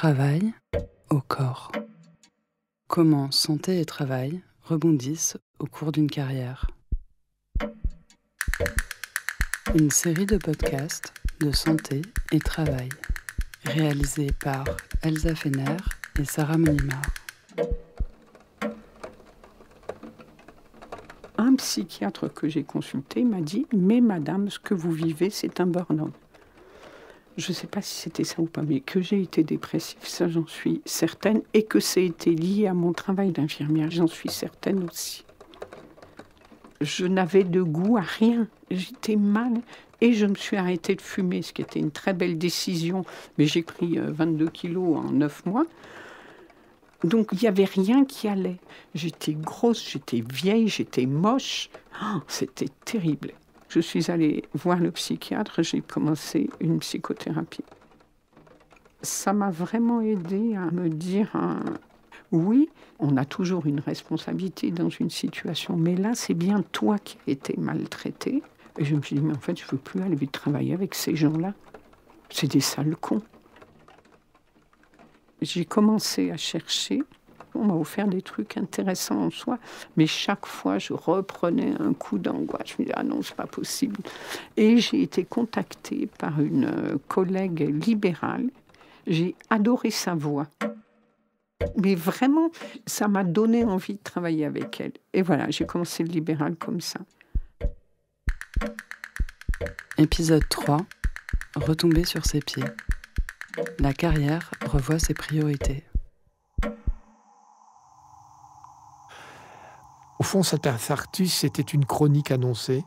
travail au corps. Comment santé et travail rebondissent au cours d'une carrière. Une série de podcasts de santé et travail, réalisés par Elsa Fener et Sarah Monimard. Un psychiatre que j'ai consulté m'a dit « Mais madame, ce que vous vivez, c'est un burn-out ». Je ne sais pas si c'était ça ou pas, mais que j'ai été dépressive, ça j'en suis certaine. Et que ça a été lié à mon travail d'infirmière, j'en suis certaine aussi. Je n'avais de goût à rien, j'étais mal. Et je me suis arrêtée de fumer, ce qui était une très belle décision. Mais j'ai pris 22 kilos en 9 mois. Donc il n'y avait rien qui allait. J'étais grosse, j'étais vieille, j'étais moche. Oh, c'était terrible. Je suis allée voir le psychiatre, j'ai commencé une psychothérapie. Ça m'a vraiment aidée à me dire, oui, on a toujours une responsabilité dans une situation, mais là, c'est bien toi qui as été maltraité. Et je me suis dit, mais en fait, je ne veux plus aller travailler avec ces gens-là. C'est des sales cons. J'ai commencé à chercher. On m'a offert des trucs intéressants en soi, mais chaque fois, je reprenais un coup d'angoisse. Je me disais, ah non, c'est pas possible. Et j'ai été contactée par une collègue libérale. J'ai adoré sa voix. Mais vraiment, ça m'a donné envie de travailler avec elle. Et voilà, j'ai commencé le libéral comme ça. Épisode 3. Retomber sur ses pieds. La carrière revoit ses priorités. Au fond, cet infarctus, c'était une chronique annoncée,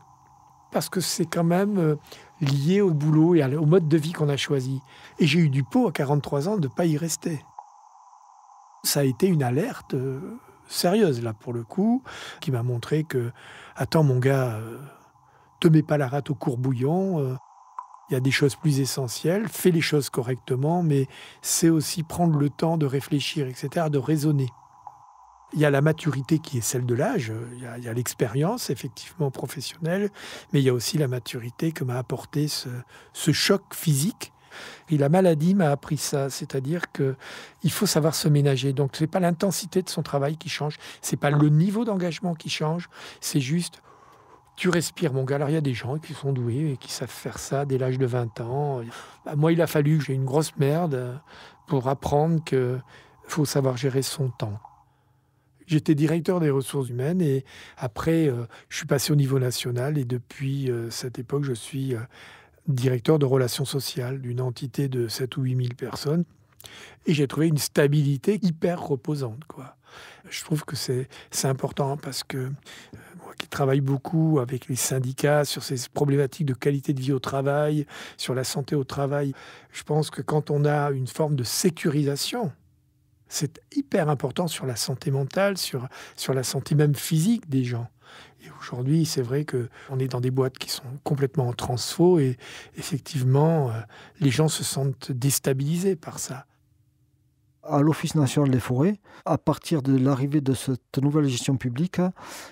parce que c'est quand même lié au boulot et au mode de vie qu'on a choisi. Et j'ai eu du pot à 43 ans de ne pas y rester. Ça a été une alerte sérieuse, là, pour le coup, qui m'a montré que, attends, mon gars, te mets pas la rate au courbouillon, il y a des choses plus essentielles, fais les choses correctement, mais c'est aussi prendre le temps de réfléchir, etc., de raisonner. Il y a la maturité qui est celle de l'âge, il y a l'expérience effectivement professionnelle, mais il y a aussi la maturité que m'a apporté ce choc physique. Et la maladie m'a appris ça, c'est-à-dire qu'il faut savoir se ménager. Donc ce n'est pas l'intensité de son travail qui change, ce n'est pas le niveau d'engagement qui change, c'est juste, tu respires mon gars. Alors il y a des gens qui sont doués et qui savent faire ça dès l'âge de 20 ans. Moi il a fallu que j'ai une grosse merde pour apprendre qu'il faut savoir gérer son temps. J'étais directeur des ressources humaines et après, je suis passé au niveau national et depuis cette époque, je suis directeur de relations sociales d'une entité de 7 ou 8 000 personnes. Et j'ai trouvé une stabilité hyper reposante, quoi. Je trouve que c'est important parce que moi qui travaille beaucoup avec les syndicats sur ces problématiques de qualité de vie au travail, sur la santé au travail, je pense que quand on a une forme de sécurisation, c'est hyper important sur la santé mentale, sur la santé même physique des gens. Et aujourd'hui, c'est vrai qu'on est dans des boîtes qui sont complètement en transfo et effectivement, les gens se sentent déstabilisés par ça. À l'Office national des forêts, à partir de l'arrivée de cette nouvelle gestion publique,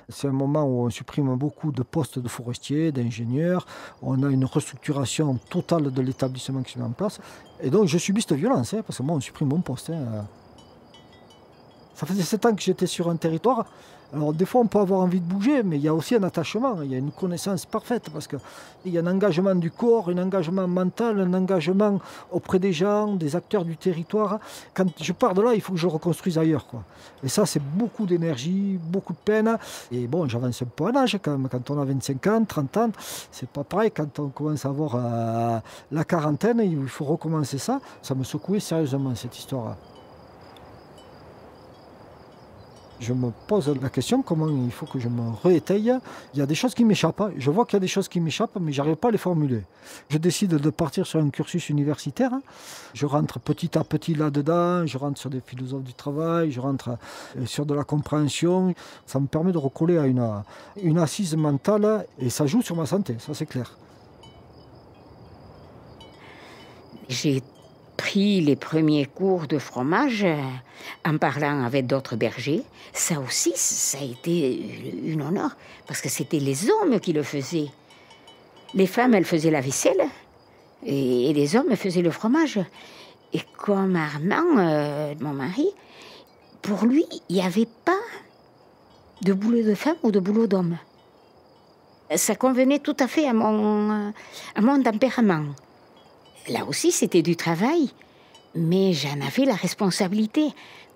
c'est un moment où on supprime beaucoup de postes de forestiers, d'ingénieurs. On a une restructuration totale de l'établissement qui se met en place. Et donc, je subis cette violence, parce que moi, on supprime mon poste. Ça faisait 7 ans que j'étais sur un territoire. Alors des fois on peut avoir envie de bouger, mais il y a aussi un attachement, il y a une connaissance parfaite parce qu'il y a un engagement du corps, un engagement mental, un engagement auprès des gens, des acteurs du territoire. Quand je pars de là, il faut que je reconstruise ailleurs, quoi. Et ça c'est beaucoup d'énergie, beaucoup de peine. Et bon, j'avance un peu en âge quand même. Quand on a 25 ans, 30 ans, c'est pas pareil. Quand on commence à avoir la quarantaine, il faut recommencer ça. Ça me secouait sérieusement cette histoire-là. Je me pose la question, comment il faut que je me réétaye. Il y a des choses qui m'échappent. Je vois qu'il y a des choses qui m'échappent, mais je n'arrive pas à les formuler. Je décide de partir sur un cursus universitaire. Je rentre petit à petit là-dedans. Je rentre sur des philosophes du travail. Je rentre sur de la compréhension. Ça me permet de recoller à une assise mentale. Et ça joue sur ma santé, ça c'est clair. J'ai pris les premiers cours de fromage en parlant avec d'autres bergers. Ça aussi, ça a été un honneur, parce que c'était les hommes qui le faisaient. Les femmes, elles faisaient la vaisselle, et les hommes faisaient le fromage. Et comme Armand, mon mari, pour lui, il n'y avait pas de boulot de femme ou de boulot d'homme. Ça convenait tout à fait à mon tempérament. Là aussi, c'était du travail, mais j'en avais la responsabilité.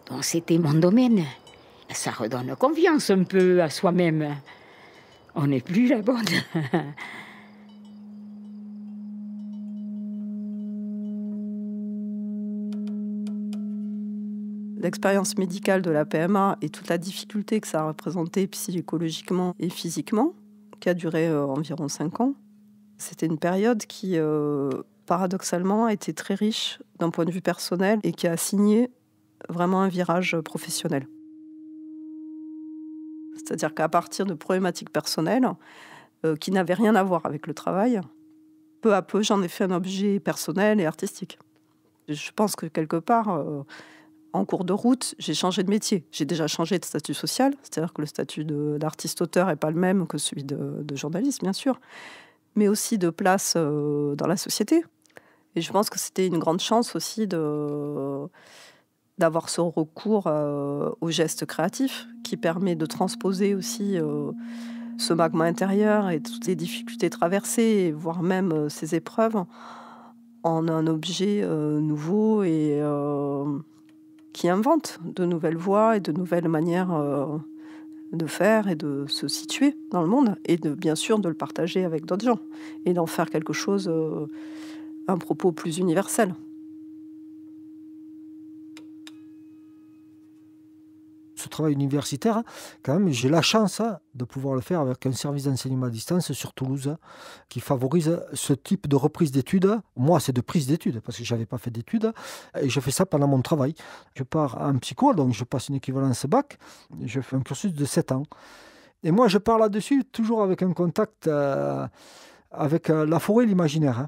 Donc, c'était mon domaine. Ça redonne confiance un peu à soi-même. On n'est plus la bonne. L'expérience médicale de la PMA et toute la difficulté que ça a représenté psychologiquement et physiquement, qui a duré environ 5 ans, c'était une période qui, paradoxalement, a été très riche d'un point de vue personnel et qui a signé vraiment un virage professionnel. C'est-à-dire qu'à partir de problématiques personnelles qui n'avaient rien à voir avec le travail, peu à peu, j'en ai fait un objet personnel et artistique. Je pense que quelque part, en cours de route, j'ai changé de métier. J'ai déjà changé de statut social, c'est-à-dire que le statut d'artiste-auteur n'est pas le même que celui de journaliste, bien sûr, mais aussi de place dans la société. Et je pense que c'était une grande chance aussi d'avoir ce recours au geste créatif qui permet de transposer aussi ce magma intérieur et toutes les difficultés traversées, voire même ces épreuves, en un objet nouveau et qui invente de nouvelles voies et de nouvelles manières de faire et de se situer dans le monde et bien sûr de le partager avec d'autres gens et d'en faire quelque chose, un propos plus universel. Ce travail universitaire, quand même, j'ai la chance de pouvoir le faire avec un service d'enseignement à distance sur Toulouse qui favorise ce type de reprise d'études. Moi, c'est de prise d'études parce que je n'avais pas fait d'études et je fais ça pendant mon travail. Je pars en psycho, donc je passe une équivalence bac. Je fais un cursus de 7 ans. Et moi, je pars là-dessus toujours avec un contact avec la forêt et l'imaginaire.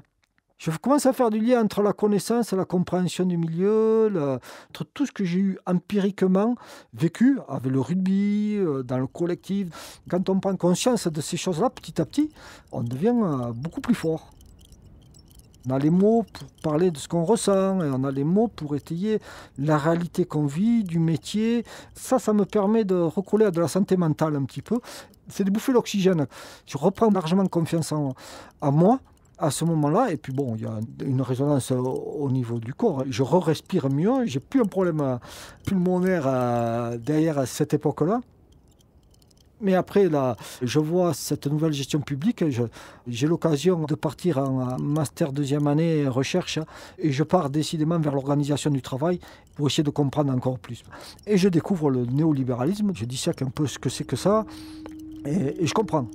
Je commence à faire du lien entre la connaissance et la compréhension du milieu, entre tout ce que j'ai eu empiriquement vécu avec le rugby, dans le collectif. Quand on prend conscience de ces choses-là, petit à petit, on devient beaucoup plus fort. On a les mots pour parler de ce qu'on ressent, et on a les mots pour étayer la réalité qu'on vit, du métier. Ça me permet de recoller à de la santé mentale un petit peu. C'est de bouffer l'oxygène. Je reprends largement confiance en moi à ce moment-là, et puis bon, il y a une résonance au niveau du corps. Je respire mieux, j'ai plus un problème pulmonaire derrière cette époque-là. Mais après, là, je vois cette nouvelle gestion publique, j'ai l'occasion de partir en master 2e année recherche, et je pars décidément vers l'organisation du travail pour essayer de comprendre encore plus. Et je découvre le néolibéralisme, je dissèque un peu ce que c'est que ça, et je comprends.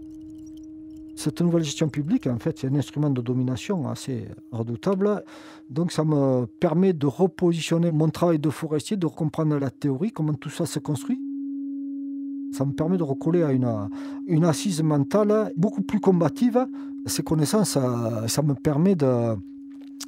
Cette nouvelle gestion publique, en fait, c'est un instrument de domination assez redoutable. Donc, ça me permet de repositionner mon travail de forestier, de comprendre la théorie, comment tout ça se construit. Ça me permet de recoller à une assise mentale beaucoup plus combative. Ces connaissances, ça me permet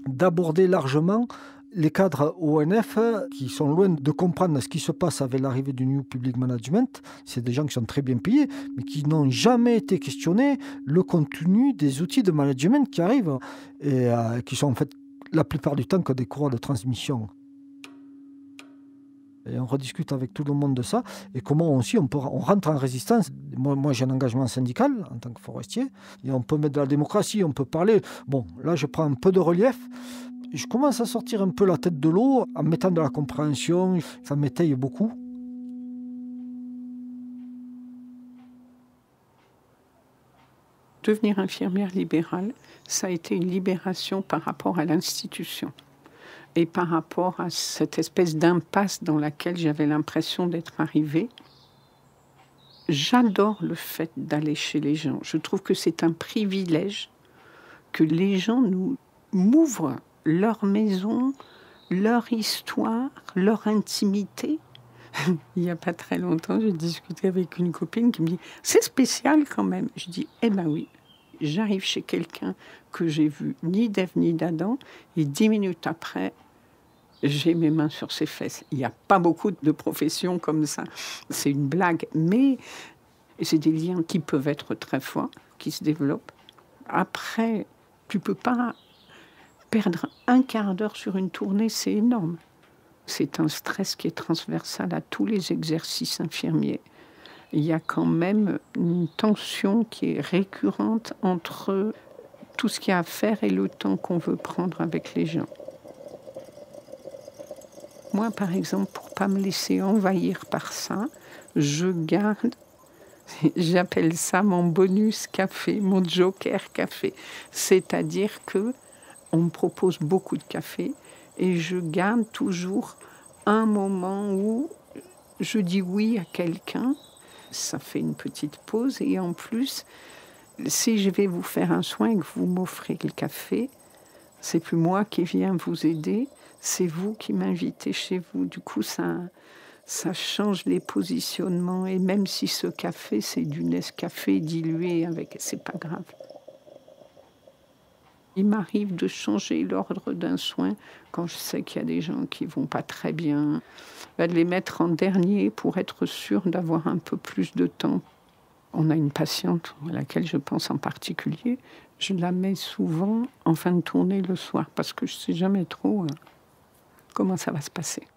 d'aborder largement les cadres ONF qui sont loin de comprendre ce qui se passe avec l'arrivée du New Public Management. C'est des gens qui sont très bien payés, mais qui n'ont jamais été questionnés le contenu des outils de management qui arrivent et qui sont en fait la plupart du temps que des courroies de transmission. Et on rediscute avec tout le monde de ça et comment aussi on rentre en résistance. Moi, j'ai un engagement syndical en tant que forestier et on peut mettre de la démocratie, on peut parler. Bon, là, je prends un peu de relief. Je commence à sortir un peu la tête de l'eau en mettant de la compréhension. Ça m'étaye beaucoup. Devenir infirmière libérale, ça a été une libération par rapport à l'institution et par rapport à cette espèce d'impasse dans laquelle j'avais l'impression d'être arrivée. J'adore le fait d'aller chez les gens. Je trouve que c'est un privilège que les gens m'ouvrent leur maison, leur histoire, leur intimité. Il n'y a pas très longtemps, j'ai discuté avec une copine qui me dit « C'est spécial quand même ». Je dis « Eh ben oui, j'arrive chez quelqu'un que j'ai vu ni d'Ève ni d'Adam et 10 minutes après, j'ai mes mains sur ses fesses ». Il n'y a pas beaucoup de professions comme ça. C'est une blague, mais c'est des liens qui peuvent être très forts, qui se développent. Après, tu ne peux pas Perdre un quart d'heure sur une tournée, c'est énorme. C'est un stress qui est transversal à tous les exercices infirmiers. Il y a quand même une tension qui est récurrente entre tout ce qu'il y a à faire et le temps qu'on veut prendre avec les gens. Moi, par exemple, pour ne pas me laisser envahir par ça, je garde, j'appelle ça mon bonus café, mon joker café. C'est-à-dire que on me propose beaucoup de café et je garde toujours un moment où je dis oui à quelqu'un. Ça fait une petite pause et en plus, si je vais vous faire un soin et que vous m'offrez le café, c'est plus moi qui viens vous aider, c'est vous qui m'invitez chez vous. Du coup, ça change les positionnements et même si ce café, c'est du Nescafé dilué avec, c'est pas grave. Il m'arrive de changer l'ordre d'un soin quand je sais qu'il y a des gens qui vont pas très bien, de les mettre en dernier pour être sûr d'avoir un peu plus de temps. On a une patiente à laquelle je pense en particulier. Je la mets souvent en fin de tournée le soir parce que je ne sais jamais trop comment ça va se passer.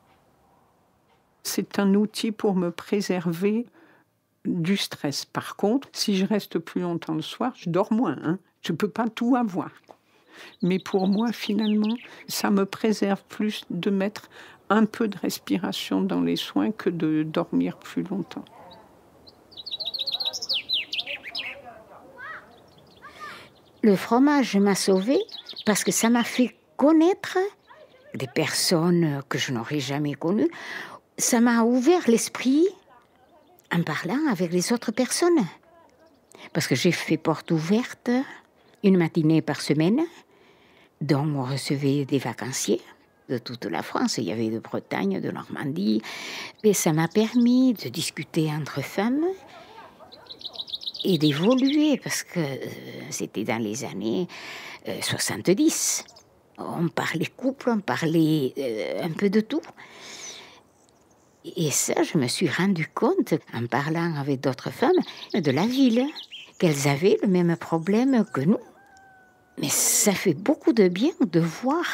C'est un outil pour me préserver du stress. Par contre, si je reste plus longtemps le soir, je dors moins. Je ne peux pas tout avoir. Mais pour moi, finalement, ça me préserve plus de mettre un peu de respiration dans les soins que de dormir plus longtemps. Le fromage m'a sauvée parce que ça m'a fait connaître des personnes que je n'aurais jamais connues. Ça m'a ouvert l'esprit en parlant avec les autres personnes. Parce que j'ai fait porte ouverte une matinée par semaine, dont on recevait des vacanciers de toute la France. Il y avait de Bretagne, de Normandie. Et ça m'a permis de discuter entre femmes et d'évoluer, parce que c'était dans les années 70. On parlait couple, on parlait un peu de tout. Et ça, je me suis rendu compte, en parlant avec d'autres femmes de la ville, qu'elles avaient le même problème que nous. Mais ça fait beaucoup de bien de voir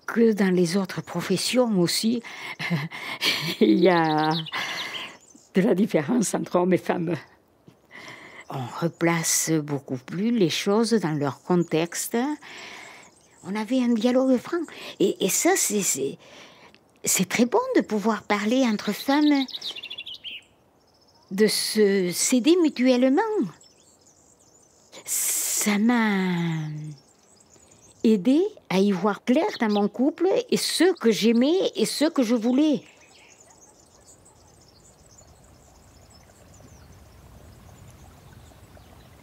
que dans les autres professions aussi, il y a de la différence entre hommes et femmes. On replace beaucoup plus les choses dans leur contexte. On avait un dialogue franc. Et ça, c'est très bon de pouvoir parler entre femmes, de se s'aider mutuellement. Ça m'a aidé à y voir clair dans mon couple et ce que j'aimais et ce que je voulais.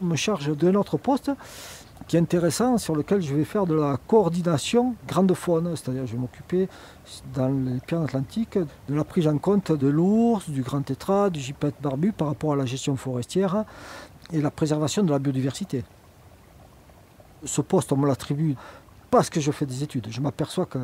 On me charge d'un autre poste qui est intéressant, sur lequel je vais faire de la coordination grande faune, c'est-à-dire je vais m'occuper dans les Pyrénées-Atlantiques de la prise en compte de l'ours, du grand tétras, du gypaète barbu par rapport à la gestion forestière et la préservation de la biodiversité. Ce poste, on me l'attribue parce que je fais des études. Je m'aperçois que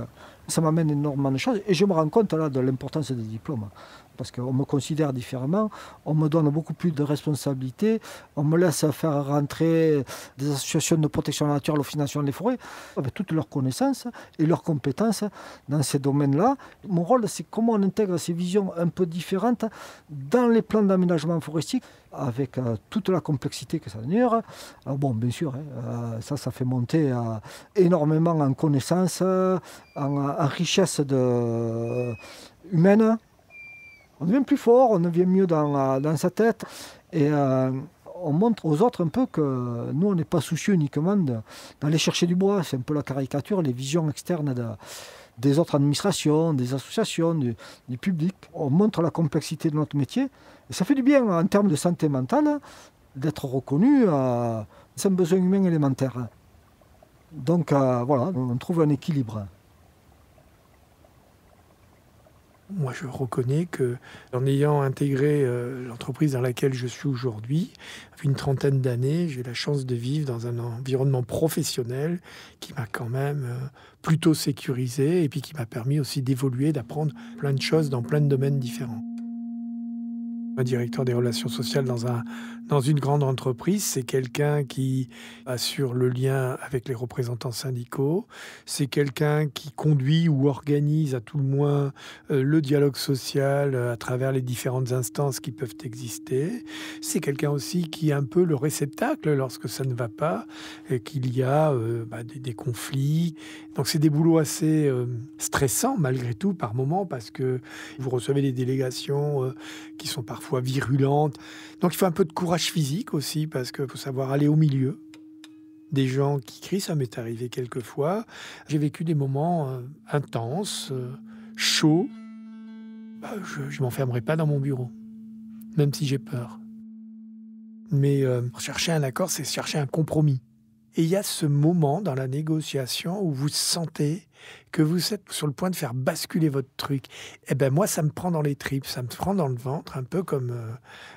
ça m'amène énormément de choses et je me rends compte là de l'importance des diplômes. Parce qu'on me considère différemment, on me donne beaucoup plus de responsabilités, on me laisse faire rentrer des associations de protection de la nature, l'Office national des forêts, avec toutes leurs connaissances et leurs compétences dans ces domaines-là. Mon rôle, c'est comment on intègre ces visions un peu différentes dans les plans d'aménagement forestier, avec toute la complexité que ça dure. Alors bon, bien sûr, ça fait monter énormément en connaissances, en richesse humaine. On devient plus fort, on devient mieux dans sa tête et on montre aux autres un peu que nous, on n'est pas soucieux uniquement d'aller chercher du bois. C'est un peu la caricature, les visions externes des autres administrations, des associations, du public. On montre la complexité de notre métier et ça fait du bien en termes de santé mentale d'être reconnu. C'est un besoin humain élémentaire. Donc voilà, on trouve un équilibre. Moi, je reconnais qu'en ayant intégré l'entreprise dans laquelle je suis aujourd'hui, depuis une trentaine d'années, j'ai la chance de vivre dans un environnement professionnel qui m'a quand même plutôt sécurisé et puis qui m'a permis aussi d'évoluer, d'apprendre plein de choses dans plein de domaines différents. Un directeur des relations sociales dans une grande entreprise, c'est quelqu'un qui assure le lien avec les représentants syndicaux. C'est quelqu'un qui conduit ou organise à tout le moins le dialogue social à travers les différentes instances qui peuvent exister. C'est quelqu'un aussi qui est un peu le réceptacle lorsque ça ne va pas, et qu'il y a des conflits. Donc c'est des boulots assez stressants malgré tout par moments, parce que vous recevez des délégations qui sont parfois virulentes. Donc il faut un peu de courage physique aussi, parce qu'il faut savoir aller au milieu des gens qui crient. Ça m'est arrivé quelques fois. J'ai vécu des moments intenses, chauds. Je ne m'enfermerai pas dans mon bureau, même si j'ai peur. Mais chercher un accord, c'est chercher un compromis. Et il y a ce moment dans la négociation où vous sentez que vous êtes sur le point de faire basculer votre truc. Eh ben moi, ça me prend dans les tripes, ça me prend dans le ventre, un peu comme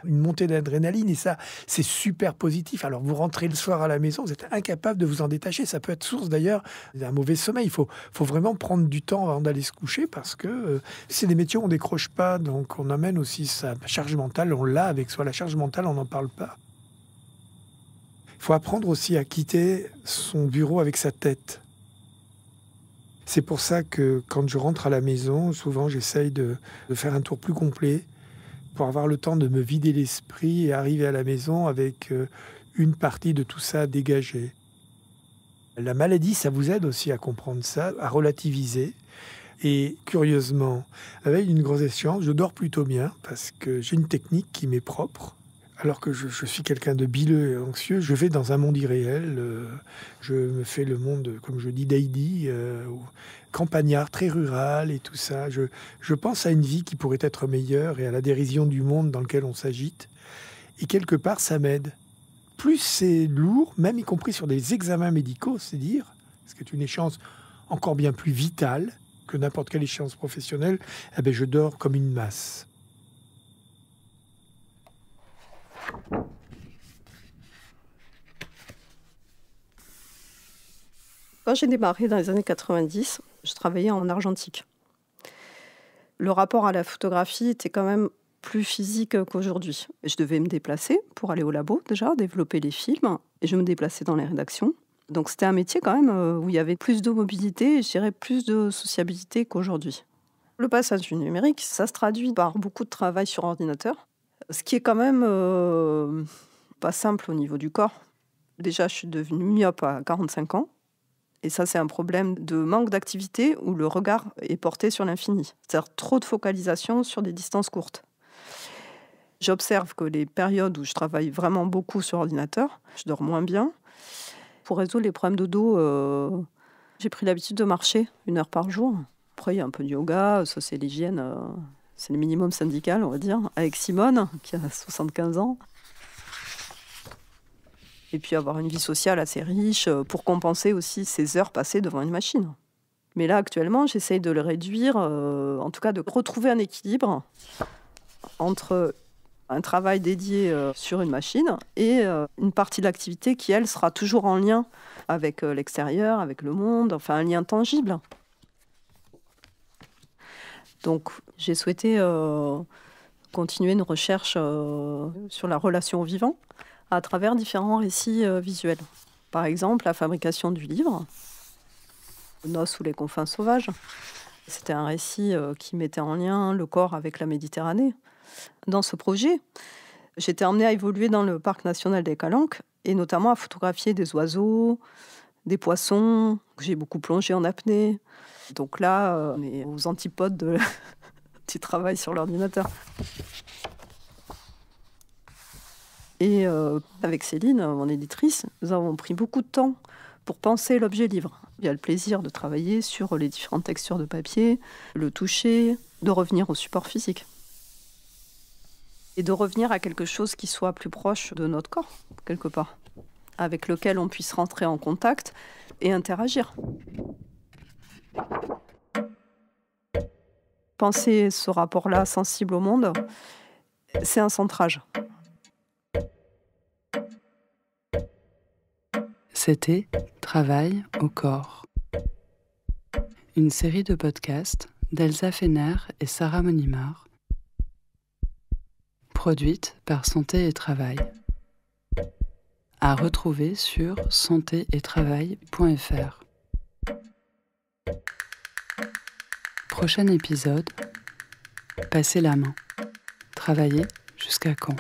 une montée d'adrénaline. Et ça, c'est super positif. Alors vous rentrez le soir à la maison, vous êtes incapable de vous en détacher. Ça peut être source d'ailleurs d'un mauvais sommeil. Il faut vraiment prendre du temps avant d'aller se coucher, parce que c'est des métiers où on ne décroche pas. Donc on amène aussi sa charge mentale, on l'a avec soi. La charge mentale, on n'en parle pas. Il faut apprendre aussi à quitter son bureau avec sa tête. C'est pour ça que quand je rentre à la maison, souvent j'essaye de faire un tour plus complet pour avoir le temps de me vider l'esprit et arriver à la maison avec une partie de tout ça dégagée. La maladie, ça vous aide aussi à comprendre ça, à relativiser. Et curieusement, la veille d'une grosse échéance, je dors plutôt bien parce que j'ai une technique qui m'est propre. Alors que je suis quelqu'un de bileux et anxieux, je vais dans un monde irréel. Je me fais le monde, comme je dis, d'Heidi, campagnard, très rural et tout ça. Je pense à une vie qui pourrait être meilleure et à la dérision du monde dans lequel on s'agite. Et quelque part, ça m'aide. Plus c'est lourd, même y compris sur des examens médicaux, c'est dire, ce qui est une échéance encore bien plus vitale que n'importe quelle échéance professionnelle, eh bien, je dors comme une masse. Quand j'ai démarré dans les années 90, je travaillais en argentique. Le rapport à la photographie était quand même plus physique qu'aujourd'hui. Je devais me déplacer pour aller au labo déjà, développer les films, et je me déplaçais dans les rédactions. Donc c'était un métier quand même où il y avait plus de mobilité et je dirais plus de sociabilité qu'aujourd'hui. Le passage du numérique, ça se traduit par beaucoup de travail sur ordinateur, ce qui est quand même pas simple au niveau du corps. Déjà, je suis devenue myope à 45 ans. Et ça, c'est un problème de manque d'activité où le regard est porté sur l'infini. C'est-à-dire trop de focalisation sur des distances courtes. J'observe que les périodes où je travaille vraiment beaucoup sur ordinateur, je dors moins bien. Pour résoudre les problèmes de dos, j'ai pris l'habitude de marcher 1 heure par jour. Après, il y a un peu de yoga, ça c'est l'hygiène, c'est le minimum syndical, on va dire, avec Simone, qui a 75 ans. Et puis avoir une vie sociale assez riche pour compenser aussi ces heures passées devant une machine. Mais là, actuellement, j'essaye de le réduire, en tout cas de retrouver un équilibre entre un travail dédié sur une machine et une partie de l'activité qui, elle, sera toujours en lien avec l'extérieur, avec le monde, enfin un lien tangible. Donc, j'ai souhaité continuer une recherche sur la relation au vivant à travers différents récits visuels. Par exemple, la fabrication du livre, Noces sous les confins sauvages. C'était un récit qui mettait en lien le corps avec la Méditerranée. Dans ce projet, j'étais emmenée à évoluer dans le parc national des Calanques et notamment à photographier des oiseaux, des poissons. J'ai beaucoup plongé en apnée. Donc là, on est aux antipodes du travail sur l'ordinateur. Et avec Céline, mon éditrice, nous avons pris beaucoup de temps pour penser l'objet livre. Il y a le plaisir de travailler sur les différentes textures de papier, le toucher, de revenir au support physique. Et de revenir à quelque chose qui soit plus proche de notre corps, quelque part, avec lequel on puisse rentrer en contact et interagir. Penser ce rapport-là sensible au monde, c'est un centrage. C'était Travail au corps. Une série de podcasts d'Elsa Fener et Sarah Monimard Produite par Santé et Travail. À retrouver sur santéettravail.fr. Prochain épisode, passer la main. Travailler jusqu'à quand ?